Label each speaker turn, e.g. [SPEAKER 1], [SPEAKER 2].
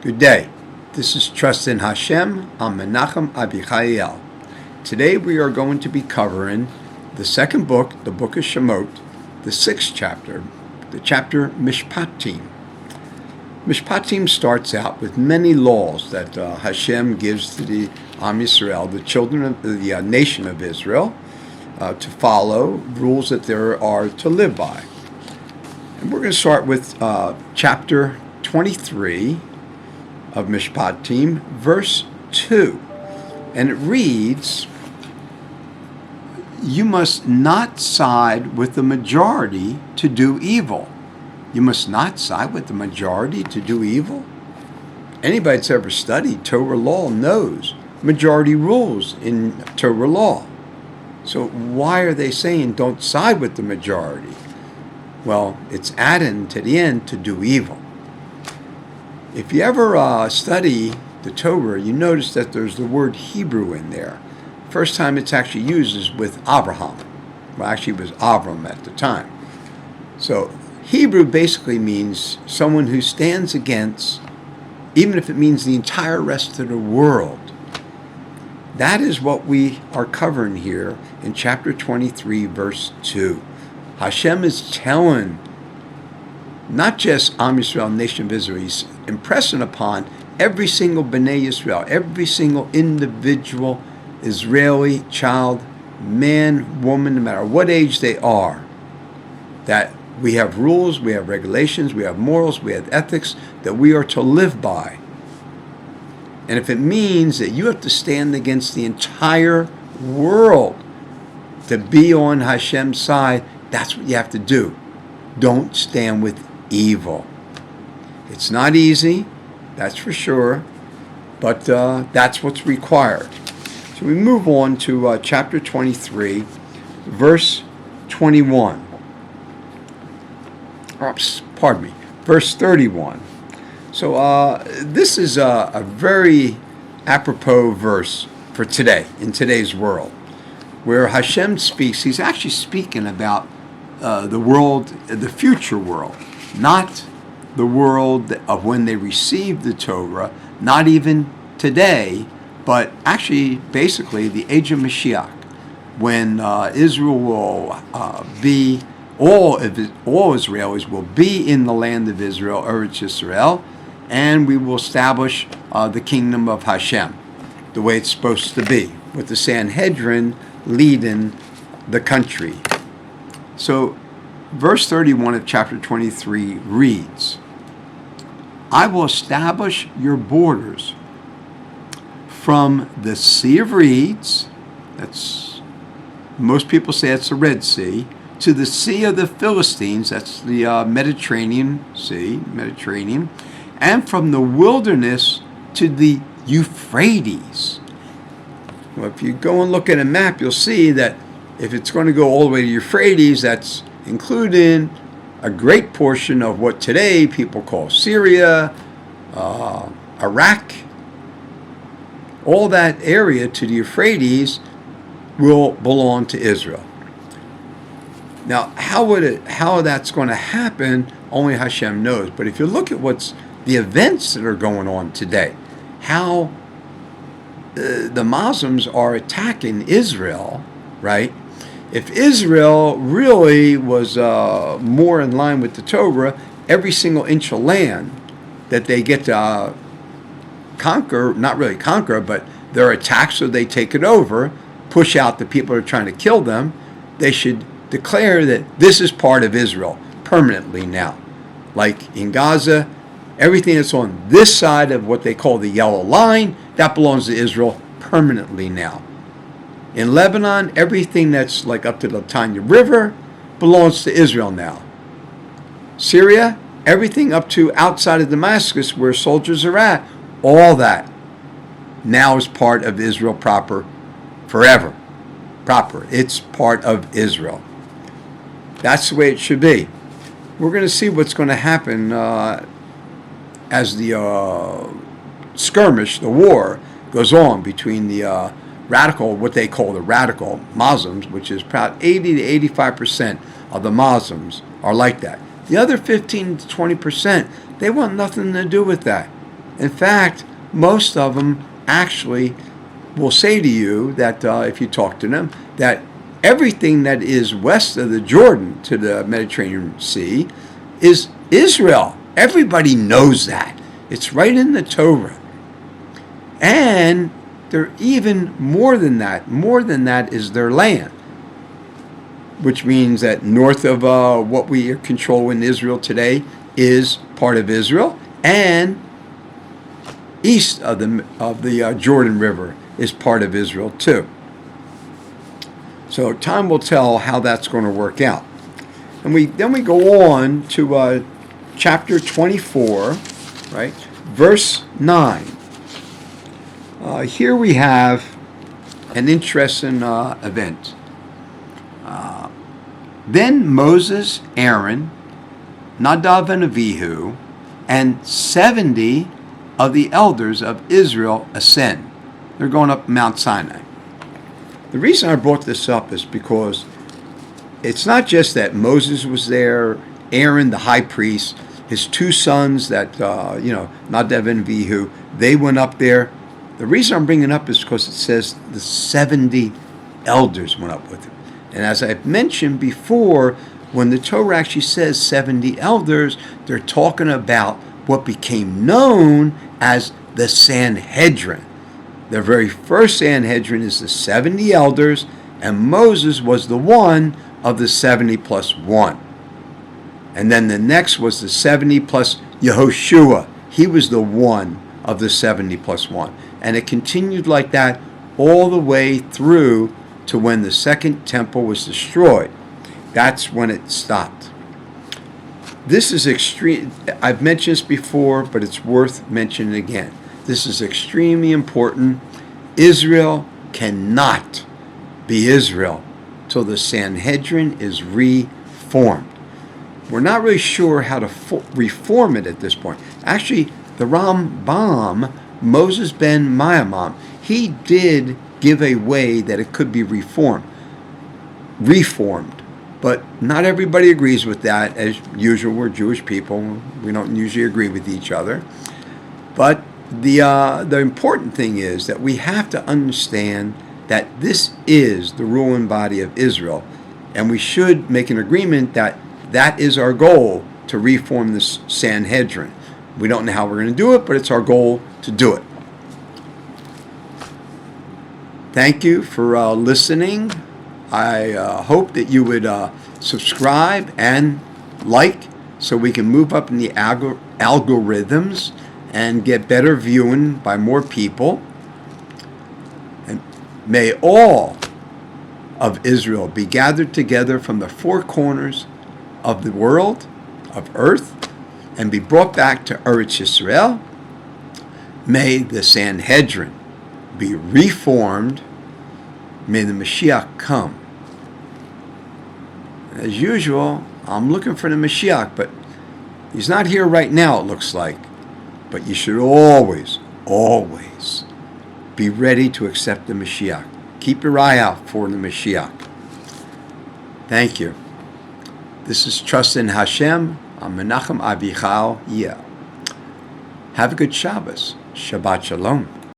[SPEAKER 1] Good day. This is Trust in Hashem. I'm Menachem Abichayel. Today we are going to be covering the second book, the book of Shemot, the 6th chapter, the chapter Mishpatim. Mishpatim starts out with many laws that Hashem gives to the Am Yisrael, the children of the nation of Israel, to follow, rules that there are to live by. And we're going to start with chapter 23 of Mishpatim, verse 2. And it reads, "You must not side with the majority to do evil." You must not side with the majority to do evil? Anybody that's ever studied Torah law knows majority rules in Torah law. So why are they saying don't side with the majority? Well, it's adding to the end to do evil. If you ever study the Torah, you notice that there's the word Hebrew in there. First time it's actually used is with Abraham. Well, actually it was Avram at the time. So Hebrew basically means someone who stands against, even if it means the entire rest of the world. That is what we are covering here in chapter 23, verse 2. Hashem is telling not just Am Yisrael, nation of Israel, he's impressing upon every single Bnei Yisrael, every single individual Israeli child, man, woman, no matter what age they are, that we have rules, we have regulations, we have morals, we have ethics that we are to live by. And if it means that you have to stand against the entire world to be on Hashem's side, that's what you have to do. Don't stand with evil. It's not easy, that's for sure, but that's what's required. So we move on to chapter 23, verse 21. Verse 31. So this is a very apropos verse for today, in today's world, where Hashem speaks. He's actually speaking about the world, the future world, not the world of when they received the Torah, not even today, but actually basically the age of Mashiach, when Israel will be, all Israelis will be in the land of Israel, Eretz Yisrael, and we will establish the kingdom of Hashem the way it's supposed to be, with the Sanhedrin leading the country. So verse 31 of chapter 23 reads, "I will establish your borders from the Sea of Reeds," that's, most people say it's the Red Sea, "to the Sea of the Philistines," that's the Mediterranean Sea, "and from the wilderness to the Euphrates." Well, if you go and look at a map, you'll see that if it's going to go all the way to Euphrates, that's including a great portion of what today people call Syria, Iraq. All that area to the Euphrates will belong to Israel. Now, how that's going to happen, only Hashem knows. But if you look at what's the events that are going on today, how the Muslims are attacking Israel, right? If Israel really was more in line with the Torah, every single inch of land that they get to conquer, not really conquer, but they're attacked so they take it over, push out the people who are trying to kill them, they should declare that this is part of Israel permanently now. Like in Gaza, everything that's on this side of what they call the yellow line, that belongs to Israel permanently now. In Lebanon, everything that's like up to the Tanya River belongs to Israel now. Syria, everything up to outside of Damascus where soldiers are at, all that now is part of Israel proper, forever. Proper. It's part of Israel. That's the way it should be. We're going to see what's going to happen as the skirmish, the war, goes on between the radical, what they call the radical Muslims, which is about 80 to 85% of the Muslims are like that. The other 15 to 20%, they want nothing to do with that. In fact, most of them actually will say to you that if you talk to them, that everything that is west of the Jordan to the Mediterranean Sea is Israel. Everybody knows that. It's right in the Torah. And they're even more than that. More than that is their land, which means that north of what we control in Israel today is part of Israel, and east of the Jordan River is part of Israel too. So time will tell how that's going to work out. And then we go on to chapter 24, right, verse 9. Here we have an interesting event. Then Moses, Aaron, Nadav and Abihu, and 70 of the elders of Israel ascend. They're going up Mount Sinai. The reason I brought this up is because it's not just that Moses was there, Aaron, the high priest, his two sons that, Nadav and Abihu, they went up there. The reason I'm bringing it up is because it says the 70 elders went up with him. And as I've mentioned before, when the Torah actually says 70 elders, they're talking about what became known as the Sanhedrin. The very first Sanhedrin is the 70 elders, and Moses was the one of the 70 plus one. And then the next was the 70 plus Yehoshua. He was the one of the 70 plus one. And it continued like that all the way through to when the second temple was destroyed. That's when it stopped. This is extreme. I've mentioned this before, but it's worth mentioning again. This is extremely important. Israel cannot be Israel till the Sanhedrin is reformed. We're not really sure how to reform it at this point. Actually, the Rambam, Moses ben Maimon, he did give a way that it could be reformed. But not everybody agrees with that. As usual, we're Jewish people. We don't usually agree with each other. But the important thing is that we have to understand that this is the ruling body of Israel. And we should make an agreement that that is our goal, to reform this Sanhedrin. We don't know how we're going to do it, but it's our goal to do it. Thank you for listening. I hope that you would subscribe and like so we can move up in the algorithms and get better viewing by more people. And may all of Israel be gathered together from the four corners of the world, of earth, and be brought back to Eretz Yisrael. May the Sanhedrin be reformed. May the Mashiach come. As usual, I'm looking for the Mashiach, but he's not here right now, it looks like. But you should always, always be ready to accept the Mashiach. Keep your eye out for the Mashiach. Thank you. This is Trust in Hashem. I'm Menachem Avichal. Yeah. Have a good Shabbos. Shabbat Shalom.